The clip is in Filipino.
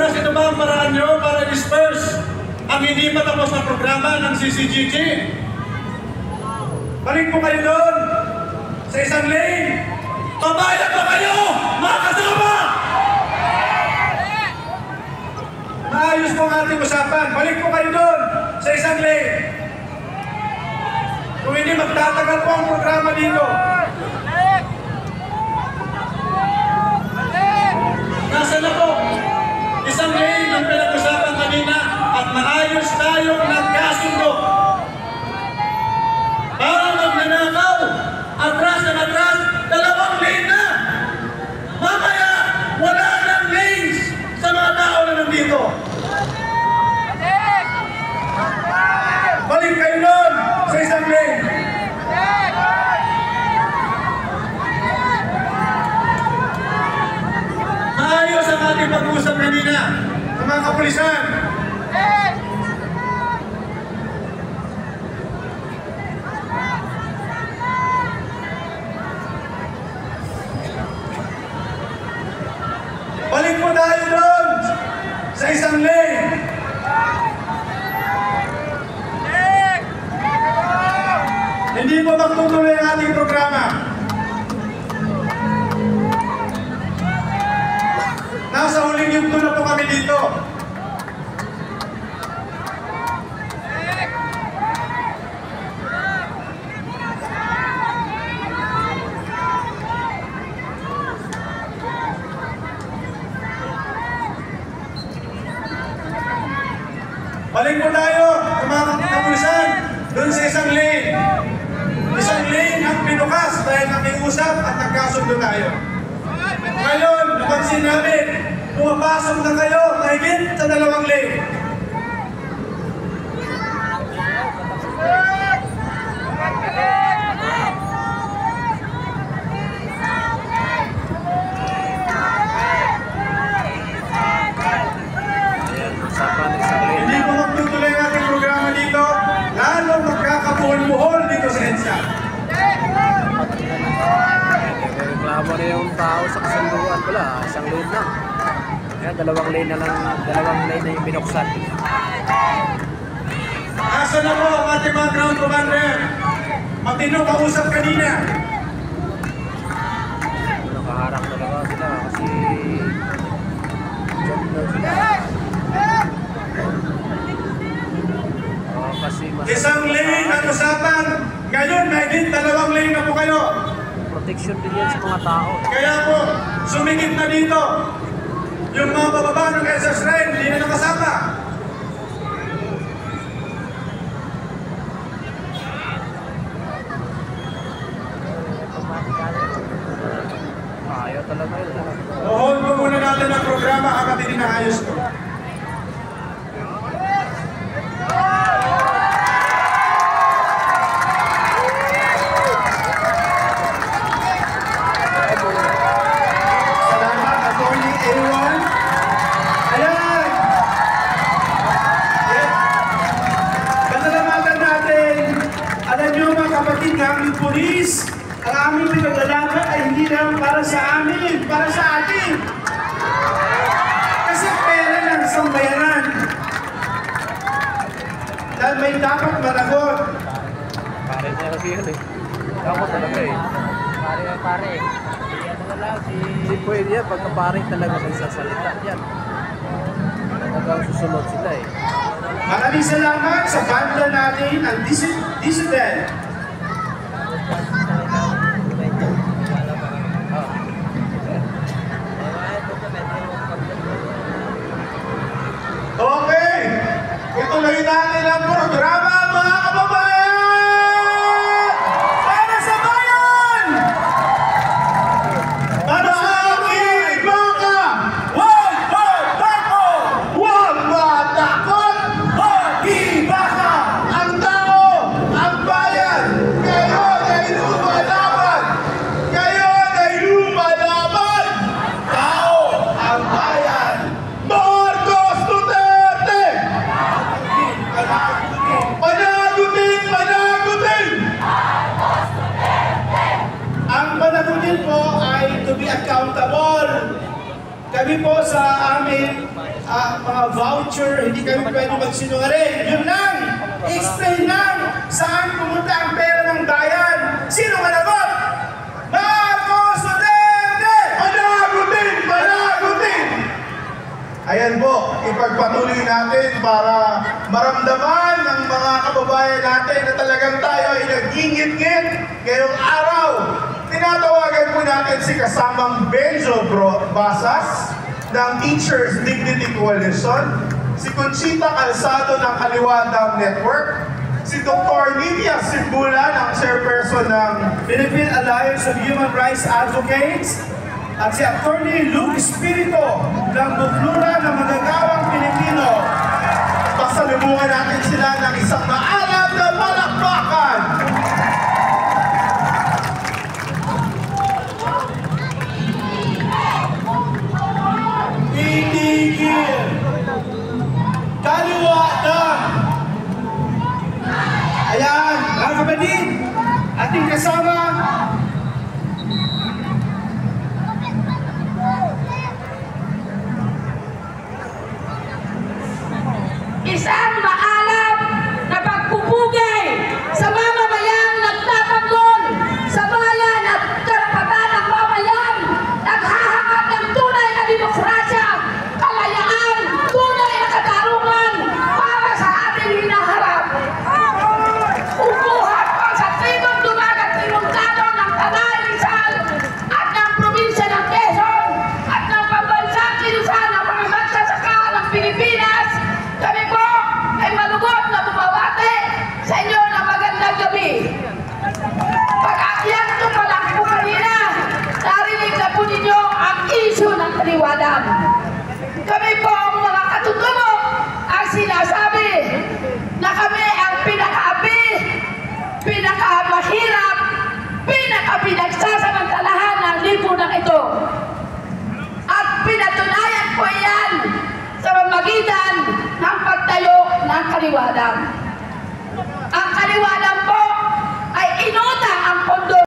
Atras, ito ba ang paraan nyo para disperse ang hindi pa tapos na programa ng CCGG? Balik po kayo doon sa isang lane. Pabayad ba kayo, mga kasama? Maayos po ang ating usapan. Balik po kayo doon sa isang lane. Kung hindi, magtatagal po ang programa dito. Nasa na po? Isang lane ang pinag-usapan kanina at maayos tayong nagkasundo. Para magnanakaw, atras na atras, 2 lane na. Mamaya, wala nang lanes sa mga tao na nandito. Balik kayo doon sa isang lane. Maayos ang ating pag-uusap kanina sa mga kapulisan. Balik po tayo doon sa isang lane. Hindi po magtutuloy ang ating programa. Nasa huling yugto na po kami dito. Balik po tayo sa mga kapulisan doon sa isang lane. Isang lane ang pinukas dahil nakiusap at nagkasundo tayo. Ngayon, napansin namin, pumapasok na kayo mahigit sa 2 lane. Hindi po magtutuloy ang ating programa dito, lalo magkakabuhol-buhol dito sa EDSA. Reklamo na yung tao sa kasunduan pala, isang lane lang. Kaya 2 lane na lang, 2 lane na yung binuksan. Asa na po ang ating mga ground commander? Matino kausap kanina. Nakaharap talaga sila kasi jump na sila. Isang lane ang usapan. Ngayon, mahigit 2 lane na po kayo. Protection din yan sa mga tao. Kaya po, sumigit na dito. Yung mga bababa ng SS Rail, hindi na nakasama. Ayaw talaga yun. Hold mo muna natin ang programa hanggat hindi naayos ko. Ng pulis, ang aming pinagdalaga ay hindi lang para sa amin, para sa atin. Kasi pera ng sambayanan. Dahil may dapat managot. Pare niya kasi yun eh. Dapat talaga eh. Pare na pare. Hindi pwede yan, pagka pare talaga magsasalita yan. Talagang susunod sila eh. Maraming salamat sa banda natin, ang Dissident. Okay, ituloy natin ang programa, mga kababayan! Para sa bayan! Para sa aking mga huwag matakot! Huwag matakot! Mag-ibaka! Ang tao, ang bayan! Kayo ay lumalaban! Kayo ay lumalaban! Tao, ang bayan! Marcos Duterte! Panagutin! Panagutin! Ang panagutin po ay to be accountable. Kami po sa amin, mga voucher, hindi kami pwede magsinungaling. Yun lang, explain lang saan pumunta ang pera ng bayan. Sino managot? Marcos Duterte! Panagutin! Panagutin! Ayan po, ipagpatuloy natin para maramdaman ng mga kababayan natin na talagang tayo ay nagingit-ngit ngayong araw. Tinatawagan po natin si kasamang Benjo Basas ng Teachers Dignity Coalition, si Conchita Calzado ng Kaliwadang Network, si Dr. Nidia Simbula ng chairperson ng Philippine Alliance of Human Rights Advocates, at si Attorney Luke Espiritu ng Buklura ng Magagawang Pilipino. Pasalubungan natin sila ng isang maalam na palakpakan. Itigil! Kaliwadang! Ayan, mga kapatid, ating kasama, isang maalam na pagpupugay sa mamamayang nagtatanggol sa bayan at karapatan ng mamayan, naghahangad ng tunay na demokrasya, kalayaan, tunay na katarungan para sa ating hinaharap. Ubuhat ko sa tribong dumagat tinungkado ng Tanay Rizal at ng probinsya ng Quezon at ng pambansang kilusan ng mga magsasaka ng Pilipinas. Kami po ay malugod na bumabati sa inyo na magandang gabi. Pag-akyat ko pa lang po kanina, narinig na po ninyo ang issue ng kaliwadan. Kami po ang mga katutubo ang sinasabi na kami ang pinaka-api, pinaka-mahirap, pinaka-pinagsasamantalahan ng lipunan ito. At pinatunayan po yan sa pamamagitan ng pagtayo ng kaliwadan. Ang kaliwadan po ay inutang ang pondo